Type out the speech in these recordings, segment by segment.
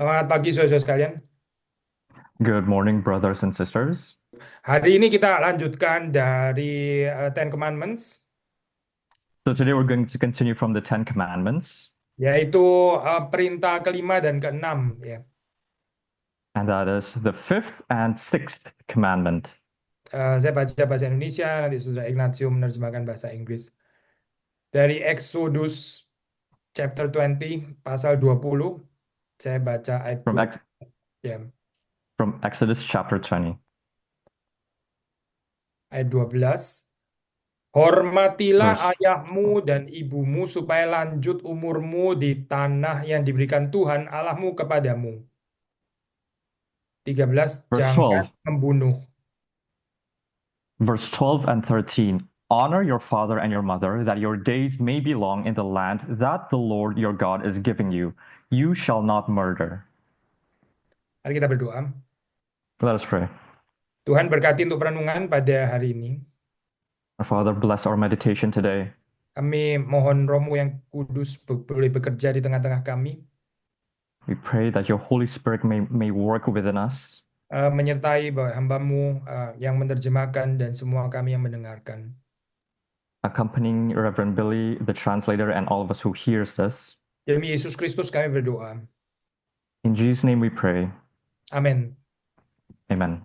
Selamat pagi saudara sekalian. Good morning, brothers and sisters. Hari ini kita lanjutkan dari Ten Commandments, So today we're going to continue from the Ten Commandments, yaitu perintah kelima dan keenam. Ya. and that is the fifth and sixth commandment. Saya baca bahasa Indonesia, nanti saudara Ignacio menerjemahkan bahasa Inggris. Dari Exodus chapter 20, pasal 20, saya baca ayat From, 2. Ex- Ya, from Exodus chapter 20. ayat 12. Hormatilah Verse, ayahmu dan ibumu supaya lanjut umurmu di tanah yang diberikan Tuhan Allahmu kepadamu. 13. verse Jangan 12. membunuh. Verse 12 and 13. Honor your father and your mother, that your days may be long in the land that the Lord your God is giving you. You shall not murder. Mari kita berdoa. Let us pray. Tuhan berkati untuk perenungan pada hari ini. Our Father, bless our meditation today. Kami mohon Roh-Mu yang kudus boleh bekerja di tengah-tengah kami, We pray that your Holy Spirit may work within us, menyertai bahwa hamba-Mu yang menerjemahkan dan semua kami yang mendengarkan. accompanying Reverend Billy, the translator, and all of us who hears this. Demi Yesus Kristus kami berdoa. In Jesus' name we pray. Amin. Amen.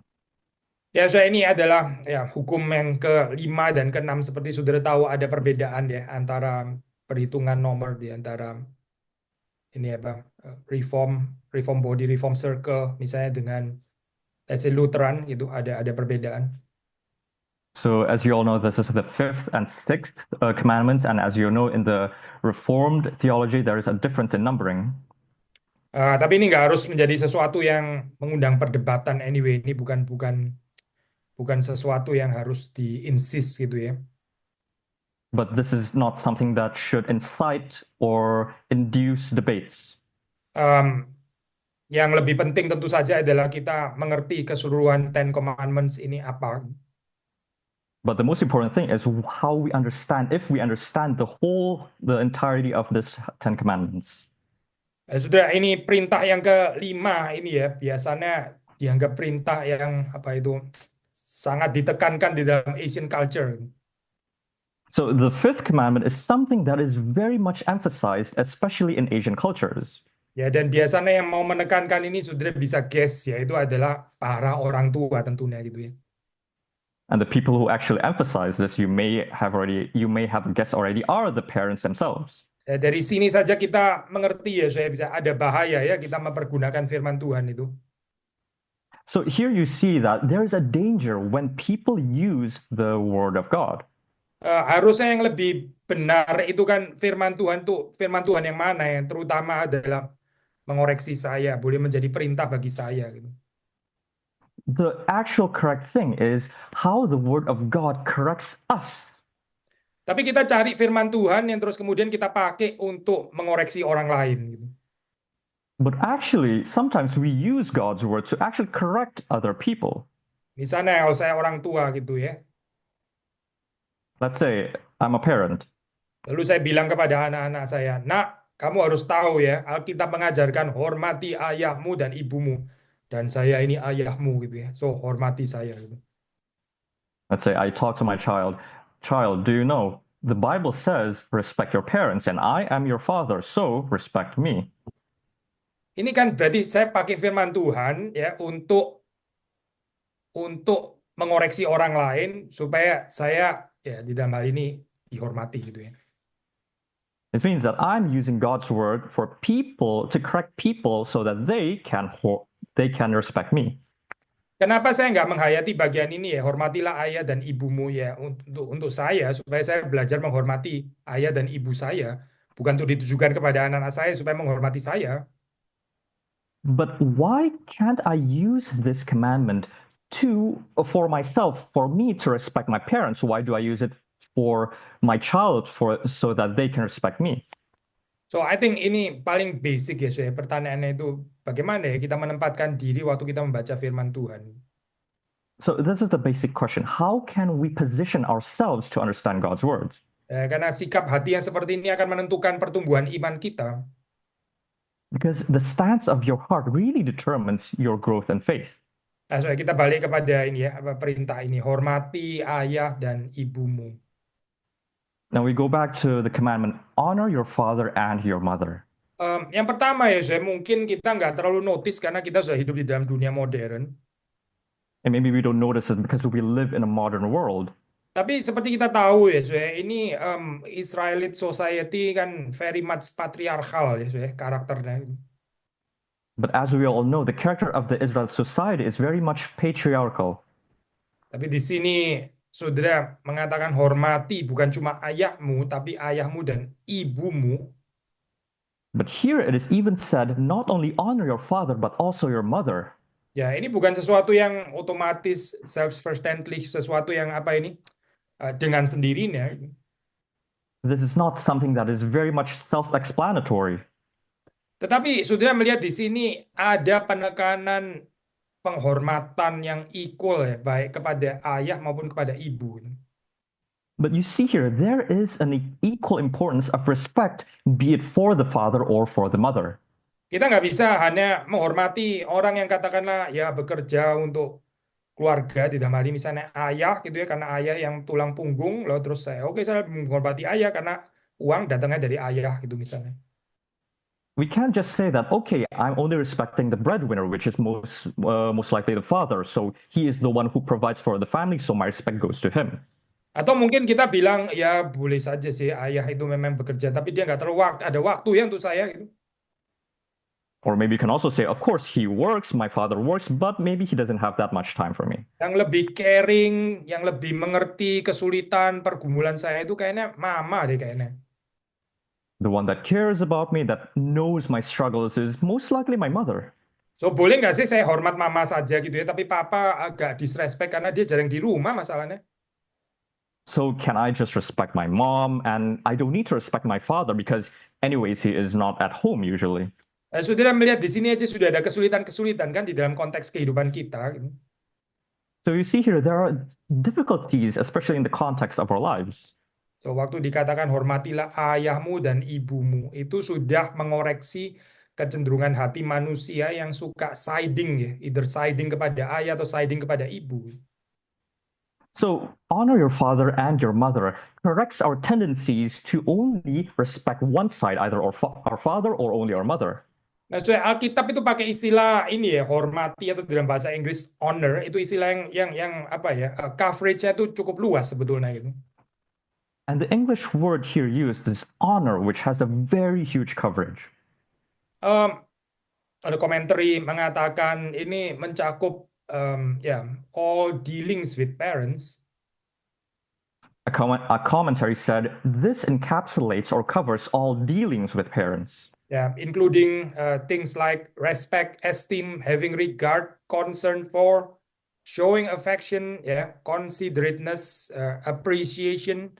Ya, saya ini adalah ya hukum yang kelima dan keenam. Seperti saudara tahu ada perbedaan ya antara perhitungan nomor di antara ini apa reform body, reform circle misalnya dengan let's say Lutheran itu ada perbedaan. So, as you all know, this is the fifth and sixth commandments. And as you know, in the Reformed theology, there is a difference in numbering. Tapi ini nggak harus menjadi sesuatu yang mengundang perdebatan anyway. Ini bukan sesuatu yang harus di-insist gitu ya. But this is not something that should incite or induce debates. Um, yang lebih penting tentu saja adalah kita mengerti keseluruhan Ten Commandments ini apa. But the most important thing is how we understand, if we understand the entirety of this Ten Commandments. Sudah ini perintah yang kelima ini ya biasanya dianggap perintah yang apa itu sangat ditekankan di dalam Asian culture. So the fifth commandment is something that is very much emphasized, especially in Asian cultures. Ya, dan biasanya yang mau menekankan ini sudah bisa guess ya itu adalah para orang tua tentunya gitu ya. And the people who actually emphasize this, you may have guessed already, are the parents themselves. Ya, dari sini saja kita mengerti ya saya bisa ada bahaya ya kita mempergunakan firman Tuhan itu. So here you see that there is a danger when people use the word of God. Harusnya yang lebih benar itu kan firman Tuhan yang mana yang terutama adalah mengoreksi saya, boleh menjadi perintah bagi saya gitu. The actual correct thing is how the word of God corrects us. Tapi kita cari firman Tuhan yang terus kemudian kita pakai untuk mengoreksi orang lain gitu. But actually, sometimes we use God's word to actually correct other people. Misalnya kalau saya orang tua gitu ya. Let's say I'm a parent. Lalu saya bilang kepada anak-anak saya, "Nak, kamu harus tahu ya, Alkitab mengajarkan hormati ayahmu dan ibumu. Dan saya ini ayahmu gitu ya. So hormati saya gitu." Let's say I talk to my child, do you know the Bible says respect your parents and I am your father, so respect me. Ini kan berarti saya pakai firman Tuhan ya untuk mengoreksi orang lain supaya saya ya di dalam hal ini dihormati gitu ya. It means that I'm using God's word for people to correct people so that they can respect me. Kenapa saya nggak menghayati bagian ini ya, hormatilah ayah dan ibumu ya untuk saya supaya saya belajar menghormati ayah dan ibu saya, bukan untuk ditujukan kepada anak-anak saya supaya menghormati saya. But why can't I use this commandment for myself, for me to respect my parents? Why do I use it for my child so that they can respect me? So I think ini paling basic ya, saya pertanyaannya itu bagaimana ya kita menempatkan diri waktu kita membaca firman Tuhan. So this is the basic question. How can we position ourselves to understand God's words? Karena sikap hati yang seperti ini akan menentukan pertumbuhan iman kita. because the stance of your heart really determines your growth and faith. Nah, soalnya kita balik kepada ini ya, apa perintah ini, hormati ayah dan ibumu. Now we go back to the commandment, honor your father and your mother. Yang pertama ya, saya mungkin kita nggak terlalu notice karena kita sudah hidup di dalam dunia modern. And maybe we don't notice it because we live in a modern world. Tapi seperti kita tahu ya, saya ini Israelite society kan very much patriarchal ya, saya karakternya. But as we all know, the character of the Israel society is very much patriarchal. Tapi di sini saudara mengatakan hormati bukan cuma ayahmu, tapi ayahmu dan ibumu. But here it is even said, not only honor your father, but also your mother. Ya, ini bukan sesuatu yang otomatis self-verständlich, sesuatu yang apa ini dengan sendirinya. This is not something that is very much self-explanatory. Tetapi saudara melihat di sini ada penekanan penghormatan yang equal ya, baik kepada ayah maupun kepada ibu. But you see here, there is an equal importance of respect, be it for the father or for the mother. Kita nggak bisa hanya menghormati orang yang katakanlah ya bekerja untuk keluarga, tidak hal ini misalnya ayah gitu ya, karena ayah yang tulang punggung, lalu terus saya menghormati ayah karena uang datangnya dari ayah gitu misalnya. We can't just say that, okay, I'm only respecting the breadwinner, which is most likely the father. So he is the one who provides for the family, so my respect goes to him. Atau mungkin kita bilang ya boleh saja sih ayah itu memang bekerja, tapi dia nggak terlalu ada waktu ya untuk saya gitu. Or maybe you can also say, of course, he works, my father works, but maybe he doesn't have that much time for me. Yang lebih caring, yang lebih mengerti kesulitan pergumulan saya itu kayaknya mama deh kayaknya. The one that cares about me, that knows my struggles, is most likely my mother. So boleh nggak sih saya hormat mama saja gitu ya, tapi papa agak disrespect karena dia jarang di rumah masalahnya. So can I just respect my mom and I don't need to respect my father because anyways he is not at home usually. Saudara melihat di sini aja sudah ada kesulitan-kesulitan kan di dalam konteks kehidupan kita. Gitu. So you see here there are difficulties, especially in the context of our lives. So waktu dikatakan hormatilah ayahmu dan ibumu, itu sudah mengoreksi kecenderungan hati manusia yang suka siding ya, either siding kepada ayah atau siding kepada ibu. So honor your father and your mother corrects our tendencies to only respect one side, either our father or only our mother. Nah, so Alkitab itu pakai istilah ini ya, hormati atau dalam bahasa Inggris honor, itu istilah yang apa ya, coverage-nya itu cukup luas sebetulnya gitu. And the English word here used is honor, which has a very huge coverage. Ada komentari mengatakan ini mencakup ya all dealings with parents. A commentary said this encapsulates or covers all dealings with parents. Yeah, including things like respect, esteem, having regard, concern for, showing affection, yeah, considerateness, appreciation.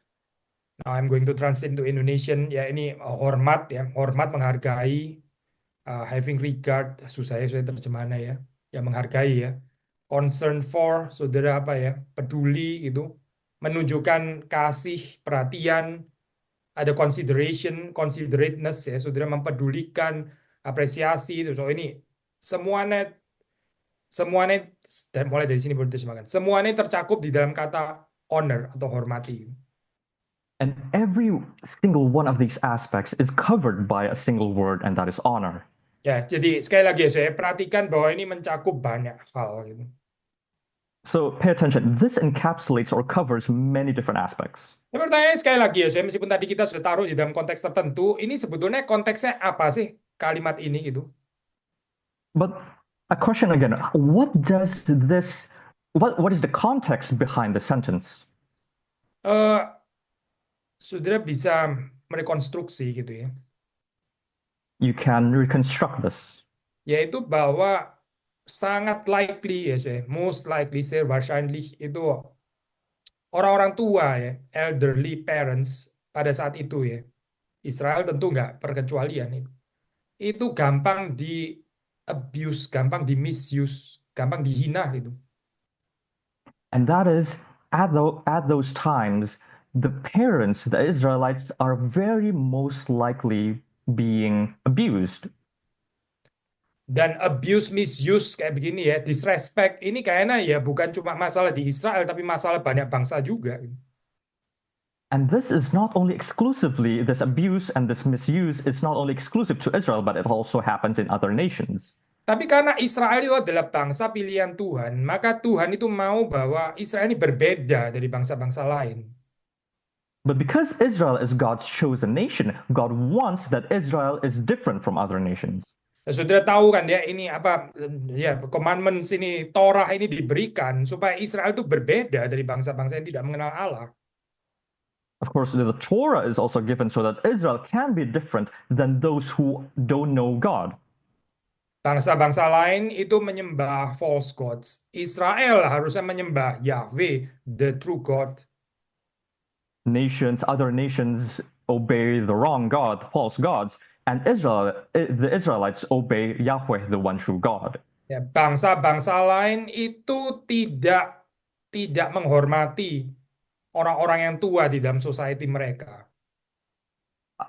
Now I'm going to translate into Indonesian. Ya ini hormat ya, hormat menghargai, having regard, susah ya saya terjemahannya ya, ya menghargai ya. Concern for, saudara apa ya, peduli gitu, menunjukkan kasih, perhatian. Ada consideration, considerateness ya, saudara mempedulikan, apresiasi itu. So ini semuanya dan mulai dari sini boleh diterjemahkan. Semuanya tercakup di dalam kata honor atau hormati. And every single one of these aspects is covered by a single word, and that is honor. Ya, jadi sekali lagi ya, saya perhatikan bahwa ini mencakup banyak hal gitu. So pay attention. This encapsulates or covers many different aspects. Pertanyaan sekali lagi ya, saya meskipun tadi kita sudah taruh di dalam konteks tertentu, ini sebetulnya konteksnya apa sih kalimat ini gitu? But a question again, what is the context behind the sentence? Saudara bisa merekonstruksi gitu ya. You can reconstruct this. Yaitu bahwa sangat likely ya saya, most likely saya wahrscheinlich itu orang-orang tua ya, elderly parents pada saat itu ya, Israel tentu nggak perkecualian itu gampang di abuse, gampang di misuse, gampang dihina gitu. And that is at those times, the parents, the Israelites, are very most likely being abused. Dan abuse, misuse kayak begini ya, disrespect ini kayaknya ya bukan cuma masalah di Israel tapi masalah banyak bangsa juga. And this is not only exclusively, this abuse and this misuse is not only exclusive to Israel, but it also happens in other nations. Tapi karena Israel itu adalah bangsa pilihan Tuhan, maka Tuhan itu mau bahwa Israel ini berbeda dari bangsa-bangsa lain. But because Israel is God's chosen nation, God wants that Israel is different from other nations. Sudah tahu kan ya ini apa ya commandments ini Torah ini diberikan supaya Israel itu berbeda dari bangsa-bangsa yang tidak mengenal Allah. Of course, the Torah is also given so that Israel can be different than those who don't know God. Bangsa-bangsa lain itu menyembah false gods. Israel harusnya menyembah Yahweh, the true God. Other nations obey the wrong God, false gods, and the Israelites obey Yahweh, the one true God. Ya, bangsa-bangsa lain itu tidak menghormati orang-orang yang tua di dalam society mereka.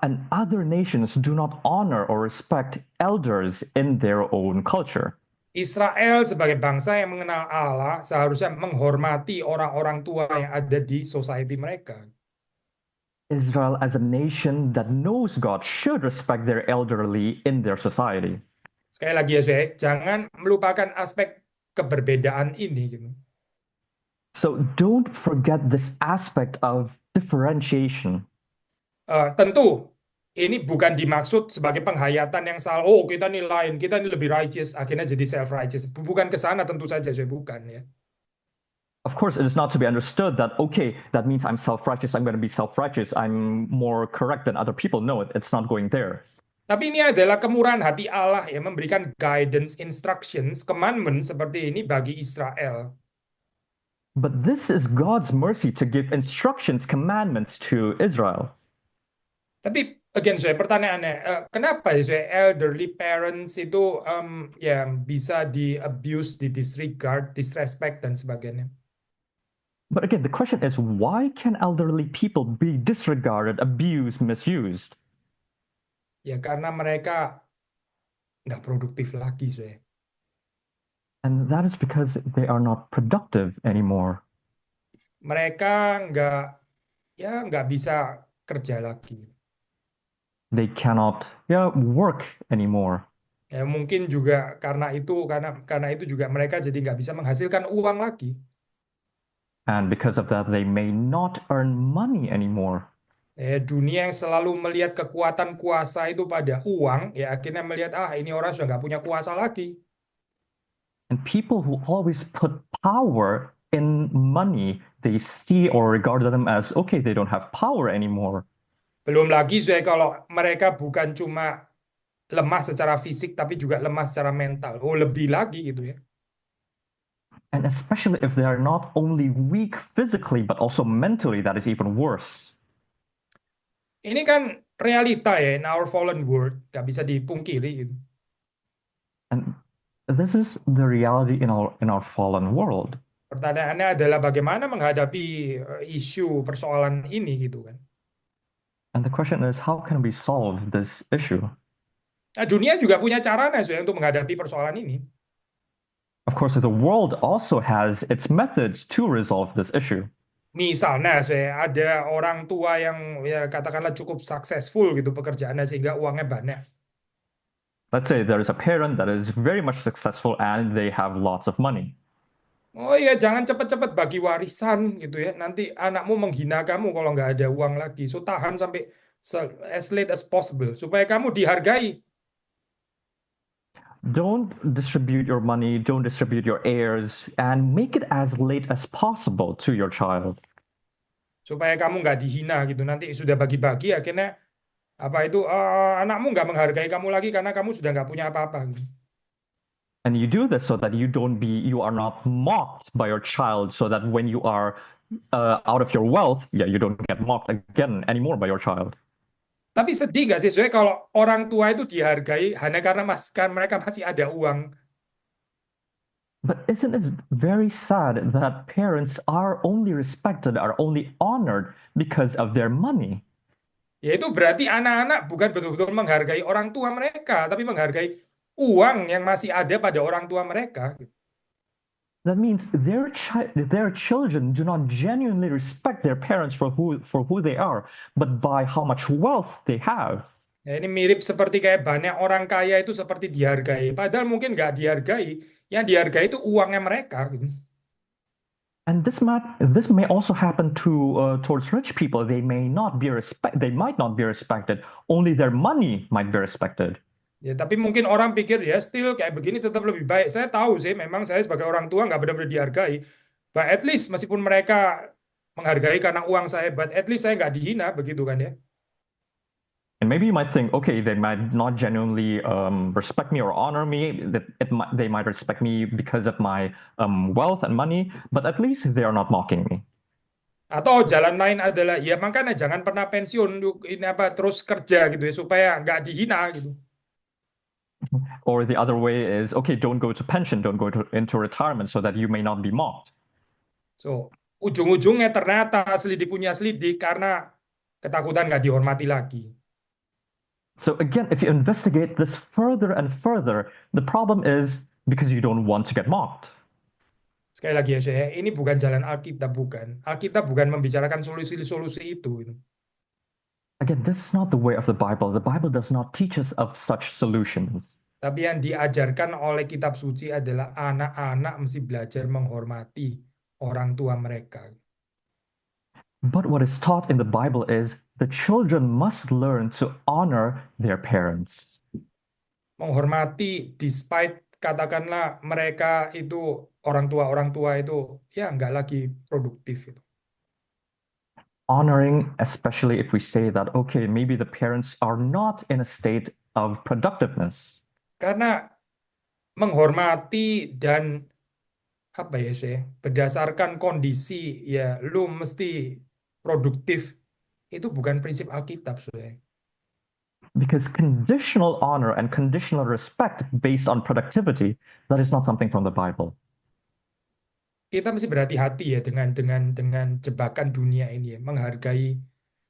And other nations do not honor or respect elders in their own culture. Israel sebagai bangsa yang mengenal Allah seharusnya menghormati orang-orang tua yang ada di society mereka. Israel, as a nation that knows God, should respect their elderly in their society. Sekali lagi ya, saya jangan melupakan aspek keberbedaan ini. Gitu. So don't forget this aspect of differentiation. Tentu ini bukan dimaksud sebagai penghayatan yang salah. Oh, kita ini lain, kita ini lebih righteous, akhirnya jadi self-righteous. Bukan ke sana tentu saja, saya bukan ya. Of course, it is not to be understood that, okay, that means I'm self-righteous, I'm going to be self-righteous, I'm more correct than other people. No, it's not going there. Tapi ini adalah kemurahan hati Allah yang memberikan guidance, instructions, commandment seperti ini bagi Israel. But this is God's mercy to give instructions, commandments to Israel. Tapi again, saya pertanyaannya, kenapa ya saya elderly parents itu ya bisa di abuse, di disregard, disrespect dan sebagainya? But again, the question is, why can elderly people be disregarded, abused, misused? Ya karena mereka nggak produktif lagi, saya. And that is because they are not productive anymore. Mereka nggak bisa kerja lagi. They cannot work anymore. Ya mungkin juga karena itu juga mereka jadi nggak bisa menghasilkan uang lagi. And because of that, they may not earn money anymore. Dunia yang selalu melihat kekuatan kuasa itu pada uang, ya akhirnya melihat ini orang sudah nggak punya kuasa lagi. And people who always put power in money, they see or regard them as, okay, they don't have power anymore. Belum lagi saya kalau mereka bukan cuma lemah secara fisik tapi juga lemah secara mental. Oh, lebih lagi gitu ya. And especially if they are not only weak physically, but also mentally, that is even worse. Ini kan realita ya in our fallen world, nggak bisa dipungkiri gitu. And this is the reality in our fallen world. Pertanyaannya adalah bagaimana menghadapi isu persoalan ini gitu kan. And the question is, how can we solve this issue? Nah, dunia juga punya caranya saya untuk menghadapi persoalan ini. Of course, the world also has its methods to resolve this issue. Misalnya saya ada orang tua yang ya katakanlah cukup successful gitu pekerjaannya sehingga uangnya banyak. Let's say there is a parent that is very much successful and they have lots of money. Oh iya, jangan cepat-cepat bagi warisan gitu ya. Nanti anakmu menghina kamu kalau nggak ada uang lagi. So tahan sampai as late as possible supaya kamu dihargai. Don't distribute your money, don't distribute your heirs, and make it as late as possible to your child. Supaya kamu nggak dihina gitu. Nanti sudah bagi-bagi akhirnya anakmu nggak menghargai kamu lagi karena kamu sudah nggak punya apa-apa. Gitu. And you do this so that you are not mocked by your child, so that when you are out of your wealth, you don't get mocked again anymore by your child. Tapi sedih nggak sih, soalnya kalau orang tua itu dihargai hanya karena mereka masih ada uang. But isn't it very sad that parents are only respected, are only honored because of their money? Ya itu berarti anak-anak bukan betul-betul menghargai orang tua mereka, tapi menghargai uang yang masih ada pada orang tua mereka. That means their children do not genuinely respect their parents for who they are, but by how much wealth they have. Ya, ini mirip seperti kayak banyak orang kaya itu seperti dihargai. Padahal mungkin nggak dihargai. Yang dihargai itu uangnya mereka, gitu. And this may also happen towards rich people. They might not be respected. Only their money might be respected. Ya, tapi mungkin orang pikir ya still kayak begini tetap lebih baik. Saya tahu sih, memang saya sebagai orang tua nggak benar-benar dihargai. But at least meskipun mereka menghargai karena uang saya, but at least saya nggak dihina, begitu kan ya. And maybe you might think, okay, they might not genuinely respect me or honor me. They might respect me because of my wealth and money, but at least they are not mocking me. Atau jalan lain adalah ya makanya jangan pernah pensiun ini apa terus kerja gitu ya supaya nggak dihina gitu. Or the other way is, okay, don't go to pension, don't go into retirement so that you may not be mocked. So ujung-ujungnya ternyata selidik punya selidik karena ketakutan nggak dihormati lagi. So again, if you investigate this further and further, the problem is because you don't want to get mocked. Sekali lagi ya saya, ini bukan jalan Alkitab, bukan. Alkitab bukan membicarakan solusi-solusi itu. Again, this is not the way of the Bible. The Bible does not teach us of such solutions. Tapi yang diajarkan oleh kitab suci adalah anak-anak mesti belajar menghormati orang tua mereka. But what is taught in the Bible is the children must learn to honor their parents. Menghormati despite katakanlah mereka itu orang tua itu ya nggak lagi produktif itu. Honoring, especially if we say that, okay, maybe the parents are not in a state of productiveness. Karena menghormati dan apa ya saya berdasarkan kondisi ya lu mesti produktif itu bukan prinsip Alkitab saya. Because conditional honor and conditional respect based on productivity, that is not something from the Bible. Kita mesti berhati-hati ya dengan jebakan dunia ini ya, menghargai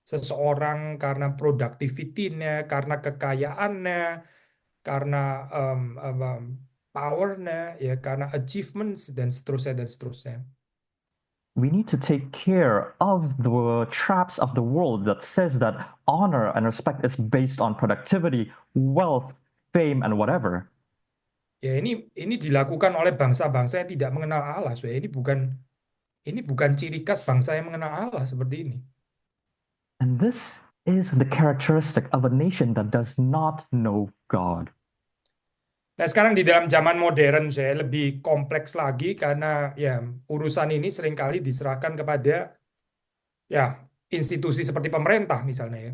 seseorang karena productivity-nya, karena kekayaannya, karena power-nya, ya karena achievements dan seterusnya. We need to take care of the traps of the world that says that honor and respect is based on productivity, wealth, fame, and whatever. Ya ini dilakukan oleh bangsa-bangsa yang tidak mengenal Allah. So, ini bukan ciri khas bangsa yang mengenal Allah seperti ini. And this is the characteristic of a nation that does not know God. Nah, sekarang di dalam zaman modern saya lebih kompleks lagi karena ya urusan ini seringkali diserahkan kepada ya institusi seperti pemerintah misalnya ya.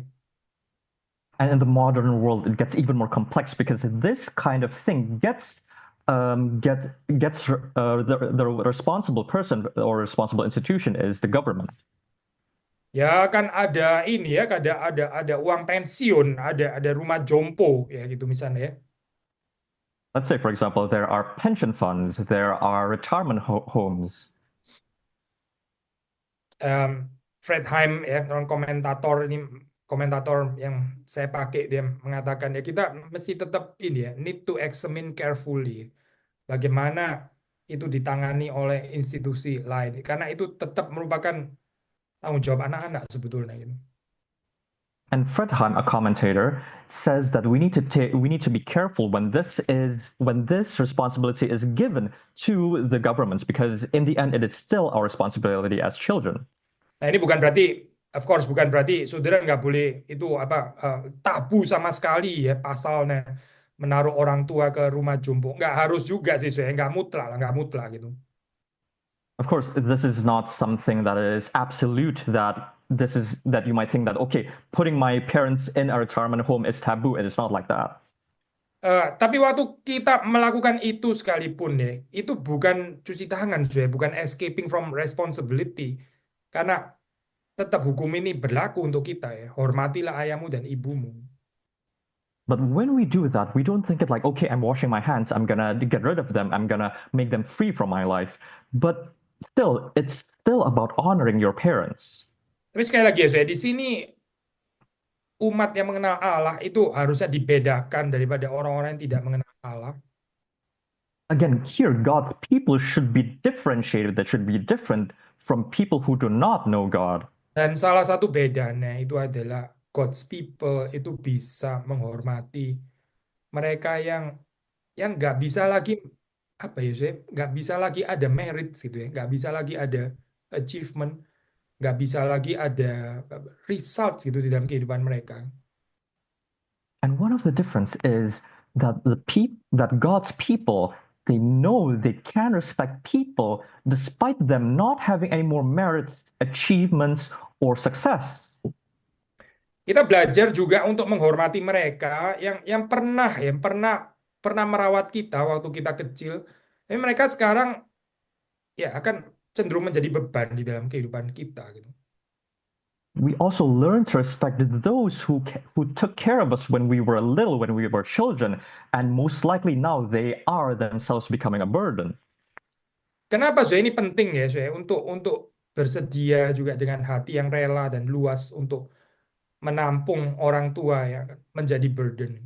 And in the modern world, it gets even more complex because this kind of thing gets the responsible person or responsible institution is the government. Ya kan ada ini ya, ada uang pensiun, ada rumah jompo ya gitu misalnya ya. Let's say, for example, there are pension funds, there are retirement homes. Fred Heim ya, komentator yang saya pakai dia mengatakan ya kita mesti tetap ini ya, need to examine carefully bagaimana itu ditangani oleh institusi lain karena itu tetap merupakan tanggung jawab anak-anak sebetulnya gitu. And Fred Heim, a commentator, says that we need to be careful when this responsibility is given to the governments because in the end it is still our responsibility as children. Nah ini bukan berarti, of course bukan berarti saudara nggak boleh itu tabu sama sekali ya pasalnya menaruh orang tua ke rumah jompo. Nggak harus juga sih saya nggak mutlak gitu. Of course, this is not something that is absolute that you might think that, okay, putting my parents in a retirement home is taboo, and it's not like that. Tapi waktu kita melakukan itu sekalipun ya, itu bukan cuci tangan, bukan escaping from responsibility. Karena tetap hukum ini berlaku untuk kita ya. Hormatilah ayahmu dan ibumu. But when we do that, we don't think it like, okay, I'm washing my hands, I'm gonna get rid of them, I'm gonna make them free from my life. But still, it's still about honoring your parents. Tapi sekali lagi ya, saya di sini umat yang mengenal Allah itu harusnya dibedakan daripada orang-orang yang tidak mengenal Allah. Again, here, God's people should be differentiated, that should be different from people who do not know God. Dan salah satu bedanya itu adalah God's people itu bisa menghormati mereka yang nggak bisa lagi apa ya saya nggak bisa lagi ada merit gitu ya, nggak bisa lagi ada achievement, nggak bisa lagi ada results gitu di dalam kehidupan mereka. And one of the difference is that that God's people, they know they can respect people despite them not having any more merits, achievements, or success. Kita belajar juga untuk menghormati mereka yang pernah merawat kita waktu kita kecil. Tapi mereka sekarang ya akan cenderung menjadi beban di dalam kehidupan kita gitu. We also learn to respect those who took care of us when we were little, when we were children, and most likely now they are themselves becoming a burden. Kenapa saya ini penting ya saya untuk bersedia juga dengan hati yang rela dan luas untuk menampung orang tua yang menjadi burden.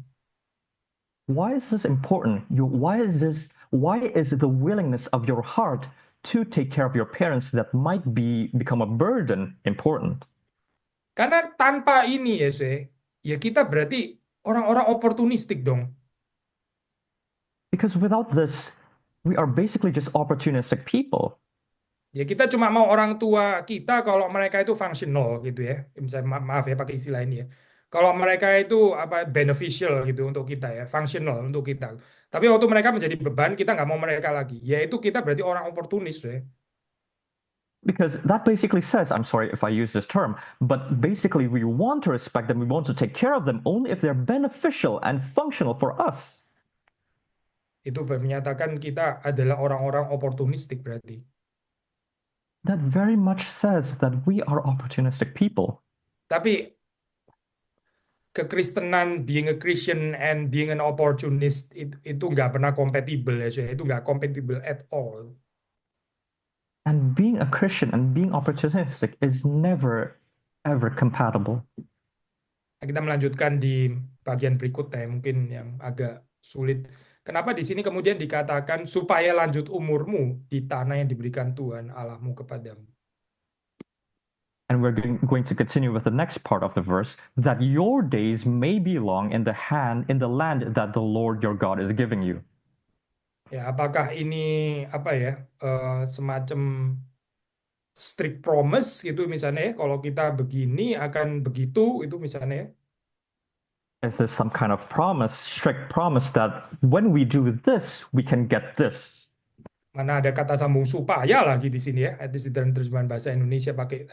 Why is this important? Why is the willingness of your heart to take care of your parents that might become a burden important? Karena tanpa ini ya saya, ya kita berarti orang-orang oportunistik dong. Because without this, we are basically just opportunistic people. Ya kita cuma mau orang tua kita kalau mereka itu functional gitu ya. Misalnya maaf ya pakai istilah ini ya. Kalau mereka itu apa beneficial gitu untuk kita ya, functional untuk kita. Tapi waktu mereka menjadi beban, kita nggak mau mereka lagi. Yaitu kita berarti orang oportunis ya. Because that basically says, I'm sorry if I use this term, but basically we want to respect them, we want to take care of them only if they're beneficial and functional for us. Itu menyatakan kita adalah orang-orang oportunistik berarti. That very much says that we are opportunistic people. Tapi kekristenan, being a Christian and being an opportunist itu nggak pernah compatible ya, Syekh. Itu nggak compatible at all. And being a Christian and being opportunistic is never, ever compatible. Nah, kita melanjutkan di bagian berikutnya, mungkin yang agak sulit. Kenapa di sini kemudian dikatakan supaya lanjut umurmu di tanah yang diberikan Tuhan Allahmu kepadamu. And we're going to continue with the next part of the verse, that your days may be long in the land that the Lord your God is giving you. Ya, apakah ini apa ya semacam strict promise gitu misalnya ya, kalau kita begini akan begitu itu misalnya ya. Is this some kind of promise, strict promise that when we do this, we can get this? Mana ada kata sambung supaya lagi di sini ya, di dalam terjemahan bahasa Indonesia pakai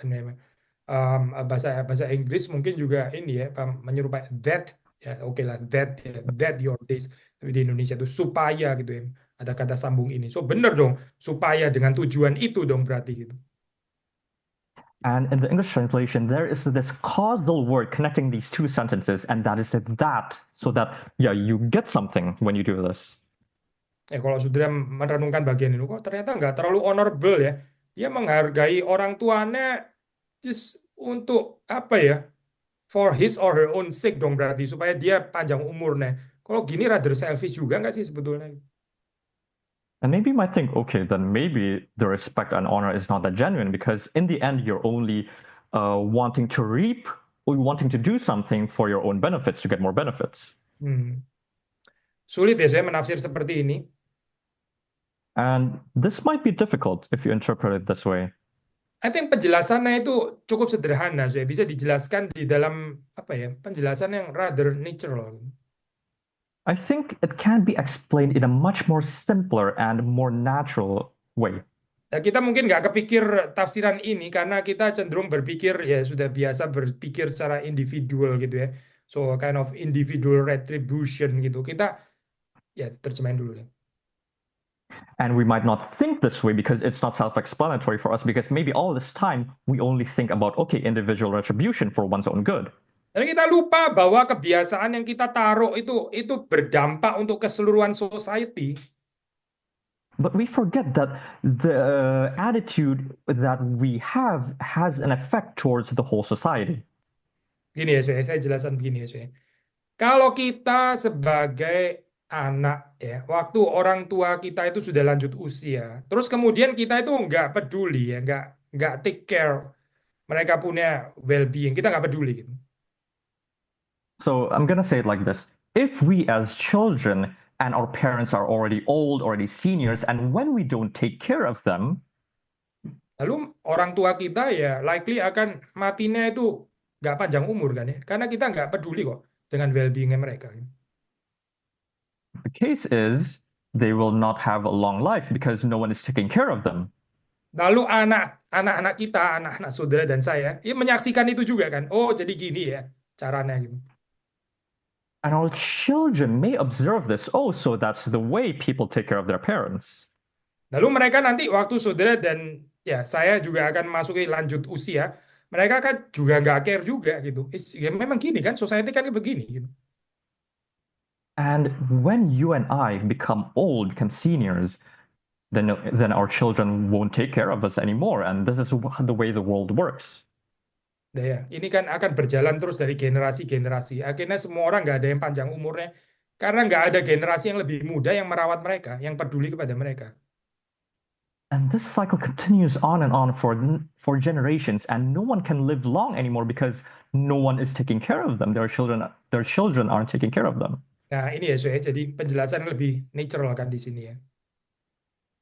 bahasa bahasa Inggris mungkin juga ini ya menyerupai that ya oke lah that ya, that your days. Tapi di Indonesia itu supaya gitu ya, ada kata sambung ini. So bener dong supaya dengan tujuan itu dong berarti gitu. And in the English translation, there is this causal word connecting these two sentences, and that is that, so that, yeah, you get something when you do this. Kalau saudara merenungkan bagian ini, kok ternyata nggak terlalu honorable ya. Dia menghargai orang tuanya just untuk apa ya? For his or her own sake dong berarti supaya dia panjang umurnya. Kalau gini rather selfish juga nggak sih sebetulnya? And maybe you might think, okay, then maybe the respect and honor is not that genuine because in the end, you're only wanting to reap or wanting to do something for your own benefits to get more benefits. Sulit ya saya menafsir seperti ini. And this might be difficult if you interpret it this way. I think penjelasannya itu cukup sederhana, saya bisa dijelaskan di dalam apa ya penjelasan yang rather natural. I think it can be explained in a much more simpler and more natural way. Nah, kita mungkin nggak kepikir tafsiran ini karena kita cenderung berpikir ya sudah biasa berpikir secara individual gitu ya. So kind of individual retribution gitu. Kita ya terjemahin dulu ya. And we might not think this way because it's not self-explanatory for us because maybe all this time we only think about, okay, individual retribution for one's own good. Jadi kita lupa bahwa kebiasaan yang kita taruh itu berdampak untuk keseluruhan society. But we forget that the attitude that we have has an effect towards the whole society. Gini ya, saya jelaskan begini ya, saya. Kalau kita sebagai anak ya, waktu orang tua kita itu sudah lanjut usia, terus kemudian kita itu nggak peduli ya, nggak take care mereka punya well-being, kita nggak peduli gitu. So I'm gonna say it like this. If we as children and our parents are already old, already seniors, and when we don't take care of them, Lalu orang tua kita ya likely akan matinya itu nggak panjang umur kan ya, karena kita nggak peduli kok dengan well-beingnya mereka. the case is they will not have a long life because no one is taking care of them. Lalu anak-anak kita, anak-anak saudara dan saya, ya menyaksikan itu juga kan. Oh, jadi gini ya caranya gitu. And our children may observe this. Oh, so that's the way people take care of their parents. Lalu mereka nanti waktu saudara dan ya saya juga akan masuki lanjut usia, mereka kan juga nggak care juga gitu. Ya memang gini kan, society kan begini gitu. And when you and I become old, become seniors, then our children won't take care of us anymore. And this is the way the world works. Nah, ya, ini kan akan berjalan terus dari generasi-generasi. Akhirnya semua orang nggak ada yang panjang umurnya karena nggak ada generasi yang lebih muda yang merawat mereka, yang peduli kepada mereka. And this cycle continues on and on for generations, and no one can live long anymore because no one is taking care of them. Their children aren't taking care of them. Nah, ini ya, saya jadi penjelasan lebih natural kan di sini ya.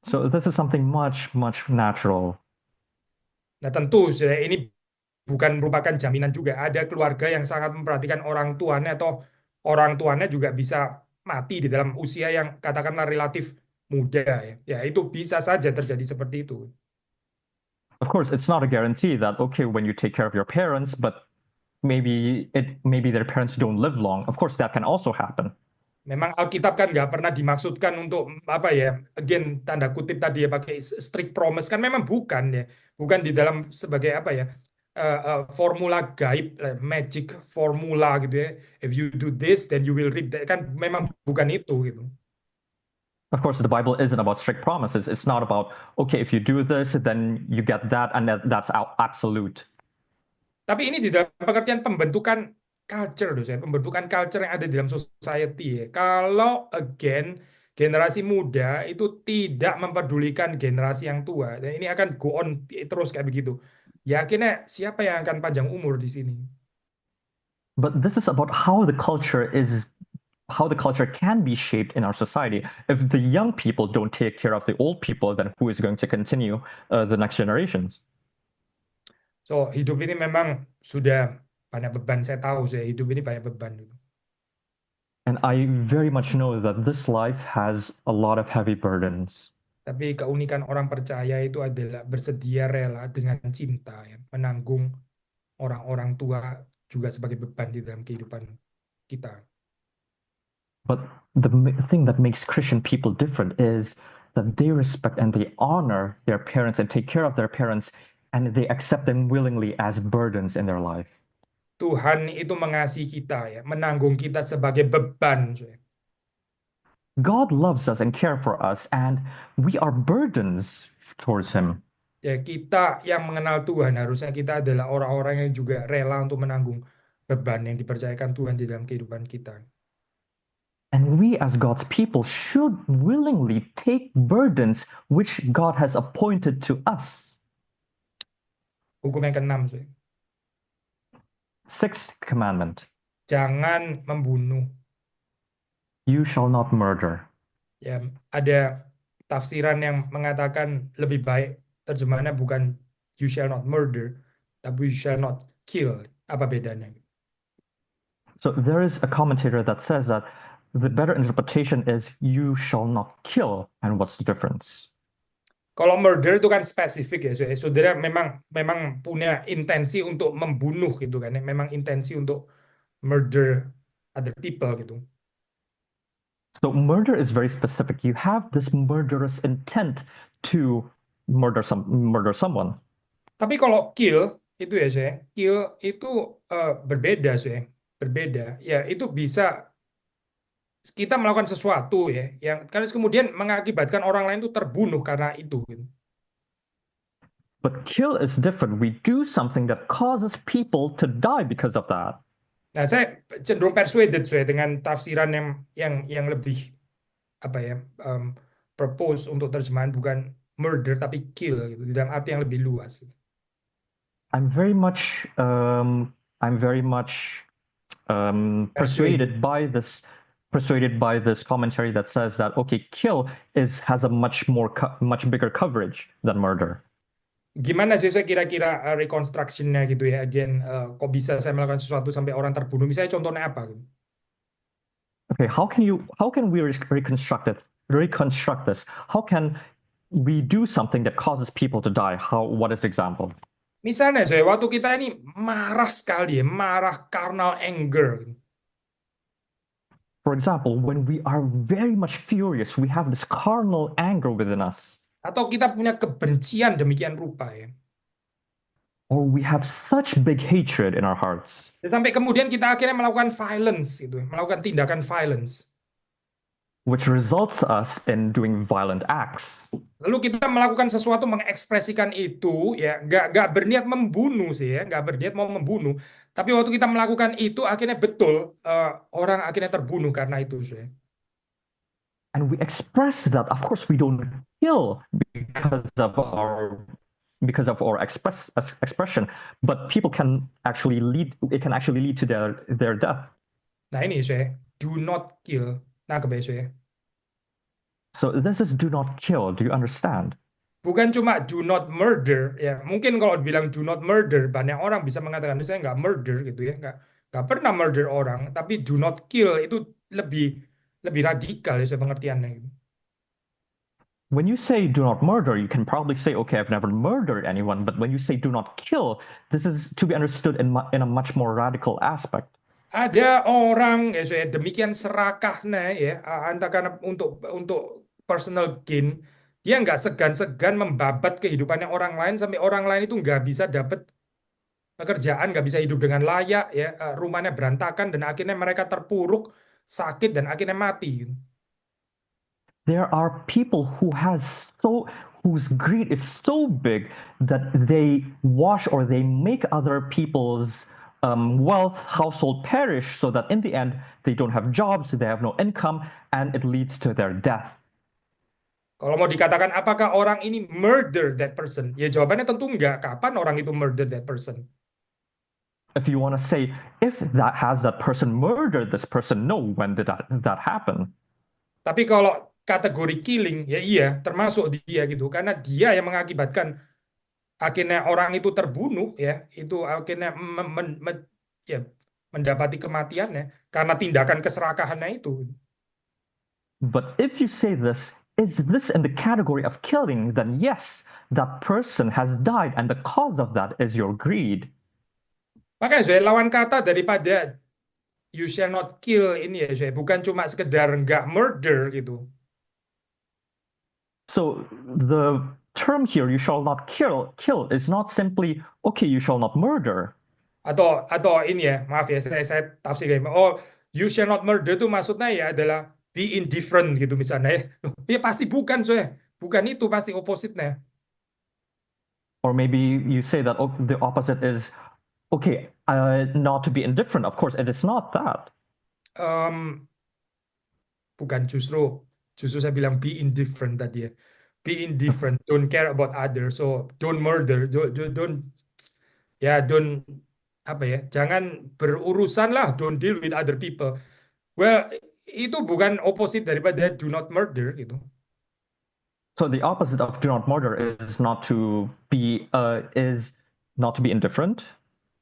So this is something much, much natural. Nah, tentu ini bukan merupakan jaminan juga. Ada keluarga yang sangat memperhatikan orang tuanya atau orang tuanya juga bisa mati di dalam usia yang katakanlah relatif muda ya. Ya, itu bisa saja terjadi seperti itu. Of course, it's not a guarantee that okay, when you take care of your parents, but maybe their parents don't live long. Of course, that can also happen. Memang Alkitab kan nggak pernah dimaksudkan untuk apa ya, again tanda kutip tadi ya pakai strict promise kan memang bukan ya, bukan di dalam sebagai apa ya formula gaib, magic formula gitu ya. If you do this, then you will reap that. Kan memang bukan itu gitu. Of course, the Bible isn't about strict promises. It's not about okay, if you do this, then you get that, and that's absolute. Tapi ini di dalam pengertian pembentukan culture, pembentukan culture yang ada di dalam society ya. Kalau again generasi muda itu tidak mempedulikan generasi yang tua, dan ini akan go on terus kayak begitu. Ya akhirnya siapa yang akan panjang umur di sini? But this is about how the culture can be shaped in our society. If the young people don't take care of the old people, then who is going to continue the next generations? So hidup ini memang sudah banyak beban. Saya tahu hidup ini banyak beban. And I very much know that this life has a lot of heavy burdens. Tapi keunikan orang percaya itu adalah bersedia rela dengan cinta ya, menanggung orang-orang tua juga sebagai beban di dalam kehidupan kita. But the thing that makes Christian people different is that they respect and they honor their parents and take care of their parents, and they accept them willingly as burdens in their life. Tuhan itu mengasihi kita ya, menanggung kita sebagai beban. God loves us and cares for us, and we are burdens towards Him. Ya, kita yang mengenal Tuhan harusnya kita adalah orang-orang yang juga rela untuk menanggung beban yang dipercayakan Tuhan di dalam kehidupan kita. And we as God's people should willingly take burdens which God has appointed to us. Hukum yang keenam, Sixth commandment. Jangan membunuh. You shall not murder. Ya, ada tafsiran yang mengatakan lebih baik terjemahannya bukan you shall not murder, tapi you shall not kill. Apa bedanya? So there is a commentator that says that the better interpretation is you shall not kill. And what's the difference? Kalau murder itu kan spesifik ya, saudara memang punya intensi untuk membunuh gitu kan, memang intensi untuk murder other people gitu. So murder is very specific. You have this murderous intent to murder someone. Tapi kalau kill itu ya kill itu berbeda berbeda. Ya itu bisa kita melakukan sesuatu ya yang kan kemudian mengakibatkan orang lain itu terbunuh karena itu gitu. But kill is different. We do something that causes people to die because of that. Nah, saya cenderung persuaded saya dengan tafsiran yang lebih apa ya propose untuk terjemahan bukan murder tapi kill gitu dalam arti yang lebih luas. I'm very much I'm very much Persuaded. persuaded by this commentary that says that okay, kill is has a much bigger coverage than murder. Gimana sih saya kira-kira reconstruction-nya gitu ya, again, kok bisa saya melakukan sesuatu sampai orang terbunuh? Misalnya contohnya apa? Gitu. Okay, how can we reconstruct this? How can we do something that causes people to die? What is the example? Misalnya saya waktu kita ini marah sekali ya, marah carnal anger, gitu. For example, when we are very much furious, we have this carnal anger within us, Atau kita punya kebencian demikian rupa ya. or we have such big hatred in our hearts, Dan sampai kemudian kita akhirnya melakukan violence gitu, melakukan tindakan violence. which results us in doing violent acts. Lalu kita melakukan sesuatu mengekspresikan itu ya, nggak berniat membunuh sih ya, nggak berniat mau membunuh. Tapi waktu kita melakukan itu akhirnya betul orang akhirnya terbunuh karena itu sih. And we express that. Of course, we don't kill because of our expression, but people can actually lead. It can actually lead to their death. Nah ini sih, do not kill. Nah kebiasaan. So this is do not kill. Do you understand? Bukan cuma do not murder ya. Mungkin kalau bilang do not murder, banyak orang bisa mengatakan saya nggak murder gitu ya, nggak pernah murder orang. Tapi do not kill itu lebih lebih radikal ya saya pengertiannya. Gitu. When you say do not murder, you can probably say, okay, I've never murdered anyone. But when you say do not kill, this is to be understood in a much more radical aspect. Ada orang ya saya demikian serakahnya ya karena untuk personal gain dia nggak segan-segan membabat kehidupannya orang lain sampai orang lain itu nggak bisa dapat pekerjaan, nggak bisa hidup dengan layak ya rumahnya berantakan dan akhirnya mereka terpuruk sakit dan akhirnya mati. Gitu. There are people whose greed is so big that they wash or they make other people's wealth, household perish, so that in the end they don't have jobs, they have no income, and it leads to their death. Kalau mau dikatakan apakah orang ini murder that person? Ya jawabannya tentu enggak. Kapan orang itu murder that person? If you want to say if that person murdered this person, no, when did that happen? Tapi kalau kategori killing, ya iya, termasuk dia gitu. Karena dia yang mengakibatkan akhirnya orang itu terbunuh, ya, itu akhirnya ya, mendapati kematiannya karena tindakan keserakahannya itu. But if you say this, is this in the category of killing? Then yes, that person has died, and the cause of that is your greed. Makanya saya lawan kata daripada you shall not kill ini ya, saya bukan cuma sekedar nggak murder gitu. So the term here, you shall not kill is not simply, okay, you shall not murder. Atau ini ya, maaf ya, saya tafsirkan. Oh, you shall not murder itu maksudnya ya adalah be indifferent gitu misalnya ya. Ya pasti bukan, saya. Bukan itu, pasti opposite-nya. Or maybe you say that the opposite is, okay, not to be indifferent. Of course, it is not that. Em, bukan justru saya bilang be indifferent tadi ya. Be indifferent, don't care about others, so don't murder, don't apa ya, jangan berurusan lah, don't deal with other people. Well, itu bukan opposite daripada do not murder gitu. So the opposite of do not murder is not to be indifferent.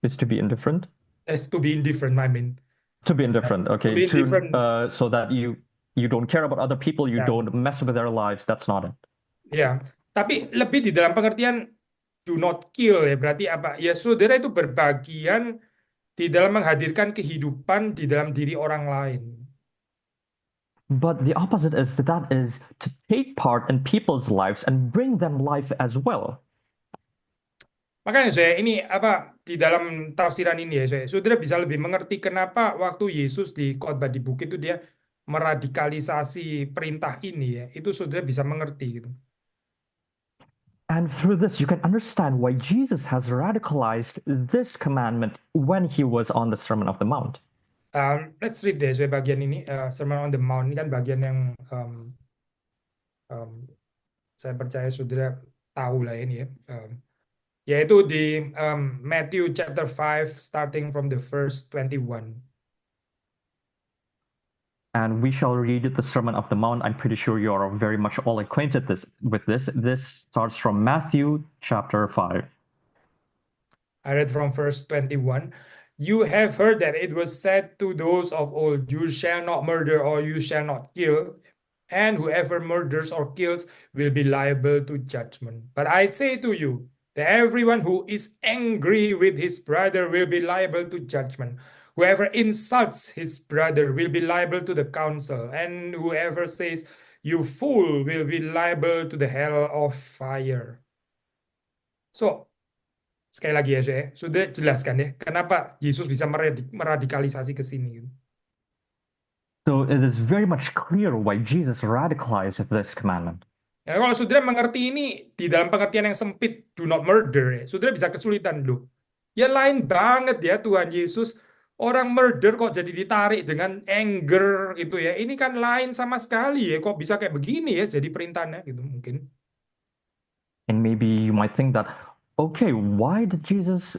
Is to be indifferent. As to be indifferent, I mean. To be indifferent, To okay. be indifferent, So that you don't care about other people, you ya, don't mess with their lives. That's not it. ya. Tapi lebih di dalam pengertian do not kill ya, berarti apa? Ya saudara itu berbagian di dalam menghadirkan kehidupan di dalam diri orang lain. But the opposite is to take part in people's lives and bring them life as well. Makanya saya ini apa di dalam tafsiran ini ya, saya saudara bisa lebih mengerti kenapa waktu Yesus di khotbah di bukit itu dia meradikalisasi perintah ini ya. Itu saudara bisa mengerti gitu. And through this, you can understand why Jesus has radicalized this commandment when he was on the Sermon of the Mount. Let's read deh saya bagian ini, Sermon on the Mount ini kan bagian yang saya percaya saudara tahu lah ini ya. Yaitu di Matthew chapter 5 starting from the verse 21. And we shall read the Sermon of the Mount. I'm pretty sure you are very much all acquainted with this. This starts from Matthew chapter 5. I read from verse 21. You have heard that it was said to those of old, you shall not murder or you shall not kill, and whoever murders or kills will be liable to judgment. But I say to you that everyone who is angry with his brother will be liable to judgment. Whoever insults his brother will be liable to the council, and whoever says, you fool, will be liable to the hell of fire. So, sekali lagi ya, sudah jelaskan ya, kenapa Yesus bisa meradikalisasi ke sini. So it is very much clear why Jesus radicalized this commandment. Nah, kalau saudara mengerti ini di dalam pengertian yang sempit, do not murder, ya, saudara bisa kesulitan loh. Ya lain banget ya Tuhan Yesus. Orang murder kok jadi ditarik dengan anger gitu ya. Ini kan lain sama sekali ya. Kok bisa kayak begini ya jadi perintahnya gitu mungkin. And maybe you might think that, okay, why did Jesus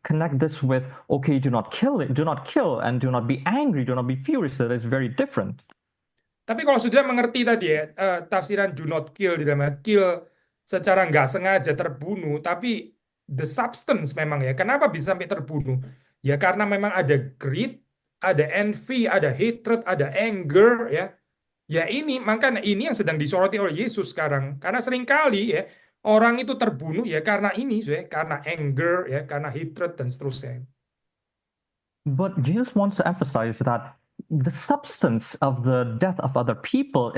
connect this with, okay, do not kill, and do not be angry, do not be furious? That is very different. Tapi kalau saudara mengerti tadi ya, tafsiran do not kill di dalamnya, kill secara nggak sengaja terbunuh, tapi the substance memang ya, kenapa bisa sampai terbunuh? Ya karena memang ada greed, ada envy, ada hatred, ada anger ya. Ya ini, makanya ini yang sedang disoroti oleh Yesus sekarang. Karena seringkali ya, orang itu terbunuh ya karena ini, ya, karena anger, ya, karena hatred dan seterusnya. But Jesus wants to emphasize that the substance of the death of other people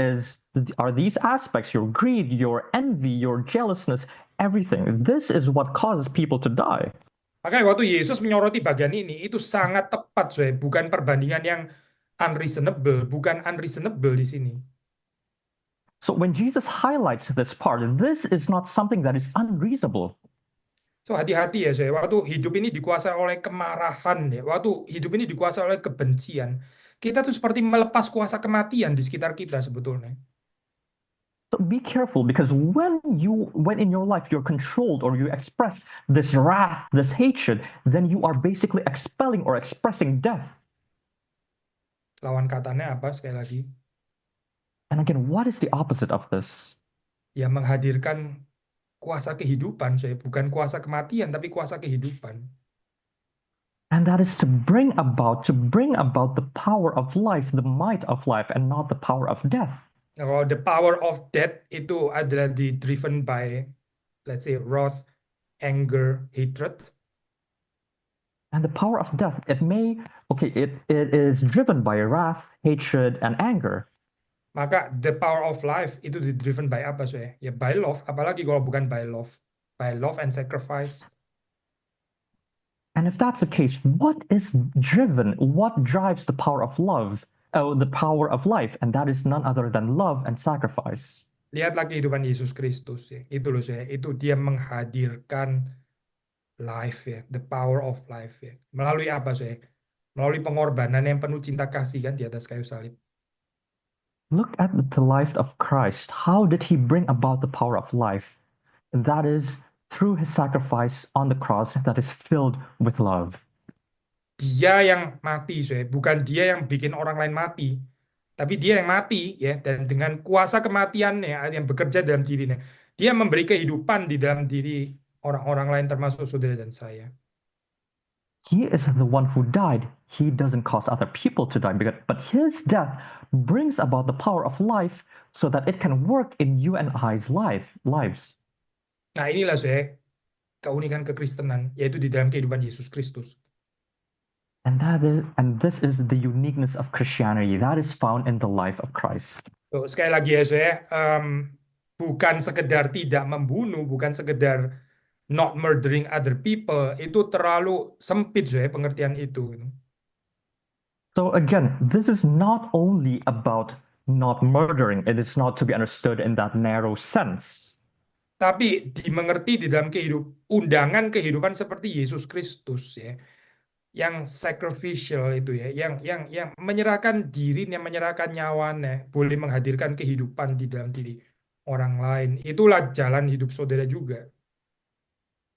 are these aspects, your greed, your envy, your jealousness, everything. This is what causes people to die. Makanya waktu Yesus menyoroti bagian ini, itu sangat tepat, bukan perbandingan yang unreasonable, bukan unreasonable di sini. So when Jesus highlights this part, this is not something that is unreasonable. So hati-hati ya, waktu hidup ini dikuasai oleh kemarahan, ya, waktu hidup ini dikuasai oleh kebencian, kita tuh seperti melepas kuasa kematian di sekitar kita sebetulnya. So be careful, because when in your life you're controlled or you express this wrath, this hatred, then you are basically expelling or expressing death. Lawan katanya apa sekali lagi? And again, what is the opposite of this? Ya menghadirkan kuasa kehidupan, bukan kuasa kematian tapi kuasa kehidupan. And that is to bring about the power of life, the might of life, and not the power of death. Kalau the power of death itu adalah driven by, let's say, wrath, anger, hatred. And the power of death, it is driven by wrath, hatred, and anger. Maka the power of life itu driven by apa, Ya by love, apalagi kalau bukan by love and sacrifice. And if that's the case, what drives the power of love? The power of life, and that is none other than love and sacrifice. Lihatlah kehidupan Yesus Kristus, ya. Itu loh, itu dia menghadirkan life, ya, the power of life, ya. Melalui apa, Melalui pengorbanan yang penuh cinta kasih kan di atas kayu salib. Look at the life of Christ. How did he bring about the power of life? And that is through his sacrifice on the cross that is filled with love. Dia yang mati, bukan dia yang bikin orang lain mati, tapi dia yang mati, ya, dan dengan kuasa kematiannya yang bekerja dalam dirinya, dia memberi kehidupan di dalam diri orang-orang lain termasuk saudara dan saya. He is the one who died. He doesn't cause other people to die, but his death brings about the power of life so that it can work in you and I's lives. Nah, inilah keunikan kekristenan, yaitu di dalam kehidupan Yesus Kristus. And this is the uniqueness of Christianity that is found in the life of Christ. So, sekali lagi ya, bukan sekedar tidak membunuh, bukan sekedar not murdering other people, itu terlalu sempit, pengertian itu. So again, this is not only about not murdering. It is not to be understood in that narrow sense. tapi dimengerti di dalam undangan kehidupan seperti Yesus Kristus ya, yang sacrificial itu ya, yang menyerahkan diri, yang menyerahkan nyawanya, boleh menghadirkan kehidupan di dalam diri orang lain. Itulah jalan hidup saudara juga.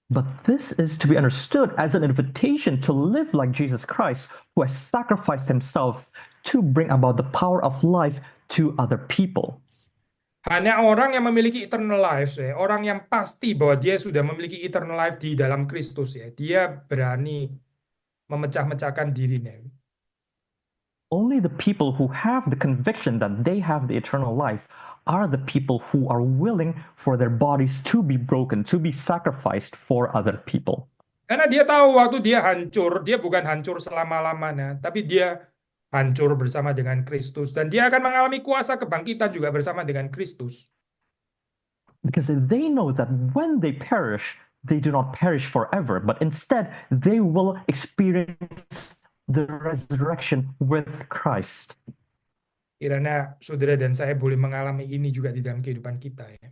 But this is to be understood as an invitation to live like Jesus Christ, who has sacrificed himself to bring about the power of life to other people. Hanya orang yang memiliki eternal life, ya, orang yang pasti bahwa dia sudah memiliki eternal life di dalam Kristus, ya, dia berani memecah-mecahkan dirinya. Only the people who have the conviction that they have the eternal life are the people who are willing for their bodies to be broken, to be sacrificed for other people. Karena dia tahu waktu dia hancur, dia bukan hancur selama-lamanya, tapi dia hancur bersama dengan Kristus. Dan dia akan mengalami kuasa kebangkitan juga bersama dengan Kristus. Because they know that when they perish, they do not perish forever, but instead they will experience the resurrection with Christ. Kiranya saudara dan saya boleh mengalami ini juga di dalam kehidupan kita ya.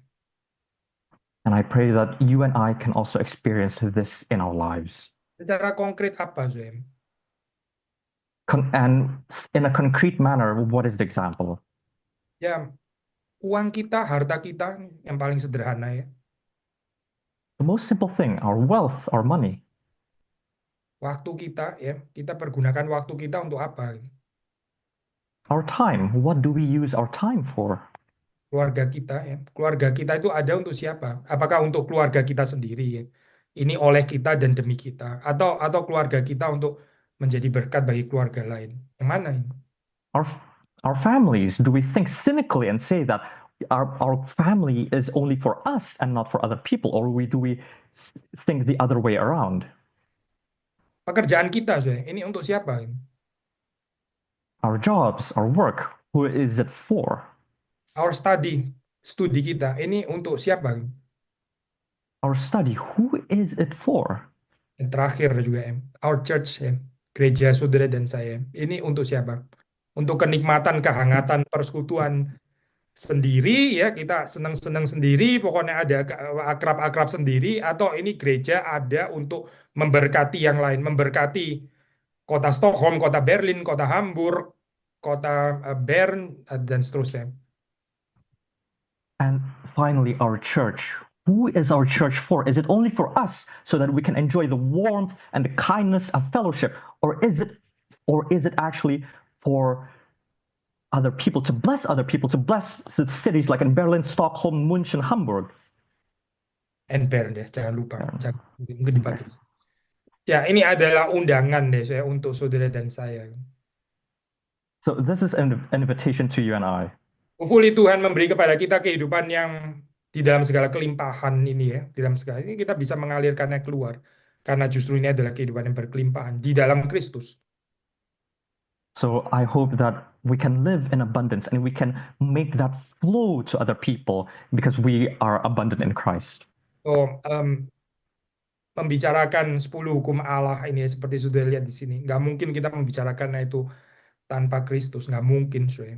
And I pray that you and I can also experience this in our lives. Secara konkret apa, Zoem? And in a concrete manner, what is the example? Ya, uang kita, harta kita yang paling sederhana ya. The most simple thing, our wealth, our money. Waktu kita ya, kita pergunakan waktu kita untuk apa? Our time, what do we use our time for? Keluarga kita ya. Keluarga kita itu ada untuk siapa? Apakah untuk keluarga kita sendiri ya? Ini oleh kita dan demi kita, atau keluarga kita untuk menjadi berkat bagi keluarga lain? Yang mana ini? Our families, do we think cynically and say that our family is only for us and not for other people, or do we think the other way around? Pekerjaan kita, ini untuk siapa? Our jobs, our work, who is it for? Our studi kita, ini untuk siapa? Our study, who is it for? Yang terakhir juga, our church, gereja saudara dan saya, ini untuk siapa? Untuk kenikmatan, kehangatan, persekutuan sendiri, ya kita senang-senang sendiri, pokoknya ada akrab-akrab sendiri, atau ini gereja ada untuk memberkati yang lain, memberkati kota Stockholm, kota Berlin, kota Hamburg, kota Bern, dan seterusnya. And finally, our church. Who is our church for? Is it only for us so that we can enjoy the warmth and the kindness of fellowship? Or is it actually for other people, to bless the cities like in Berlin, Stockholm, München, Hamburg? And Bern deh, jangan lupa. Mungkin dipakai. Ya, ini adalah undangan deh saya untuk saudara dan saya. So this is an invitation to you and I. Hopefully Tuhan memberi kepada kita kehidupan yang di dalam segala kelimpahan ini ya, di dalam segala ini kita bisa mengalirkannya keluar, karena justru ini adalah kehidupan yang berkelimpahan di dalam Kristus. So I hope that we can live in abundance and we can make that flow to other people because we are abundant in Christ. So, membicarakan 10 hukum Allah ini seperti sudah lihat di sini, nggak mungkin kita membicarakannya itu tanpa Kristus, nggak mungkin, Soe.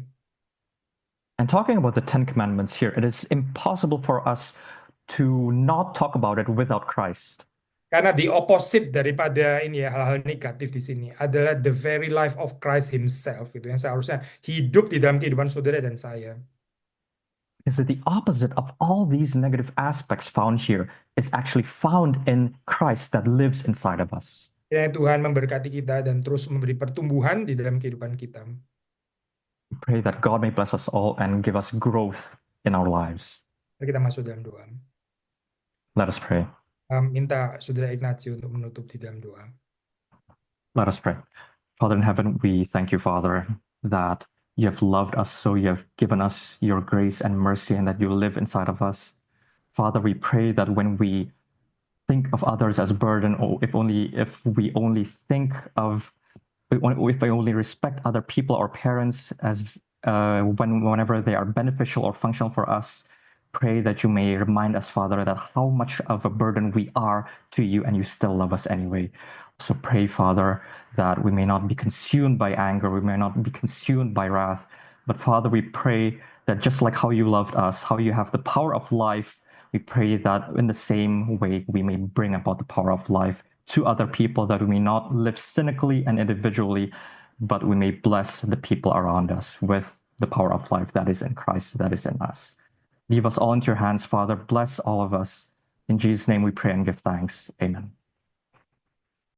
And talking about the 10 Commandments here, it is impossible for us to not talk about it without Christ. Karena the opposite daripada ini ya, hal-hal negatif di sini adalah the very life of Christ himself, itu yang seharusnya hidup di dalam kehidupan saudara dan saya. Is that the opposite of all these negative aspects found here is actually found in Christ that lives inside of us. Ya, Tuhan memberkati kita dan terus memberi pertumbuhan di dalam kehidupan kita. We pray that God may bless us all and give us growth in our lives. Mari kita masuk dalam doa. Let us pray. Minta saudara Ignatio untuk menutup di dalam doa. Let us pray. Father in heaven, we thank you, Father, that you have loved us, so you have given us your grace and mercy, and that you live inside of us. Father, we pray that when we think of others as burden, or if we only think of, if we only respect other people, our parents, as whenever they are beneficial or functional for us, pray that you may remind us, Father, that how much of a burden we are to you, and you still love us anyway. So pray, Father, that we may not be consumed by anger, we may not be consumed by wrath, but Father, we pray that just like how you loved us, how you have the power of life, We pray that in the same way we may bring about the power of life to other people, that we may not live cynically and individually, but we may bless the people around us with the power of life that is in Christ, that is in us. Leave us all into your hands, Father. Bless all of us. In Jesus' name we pray and give thanks. Amen.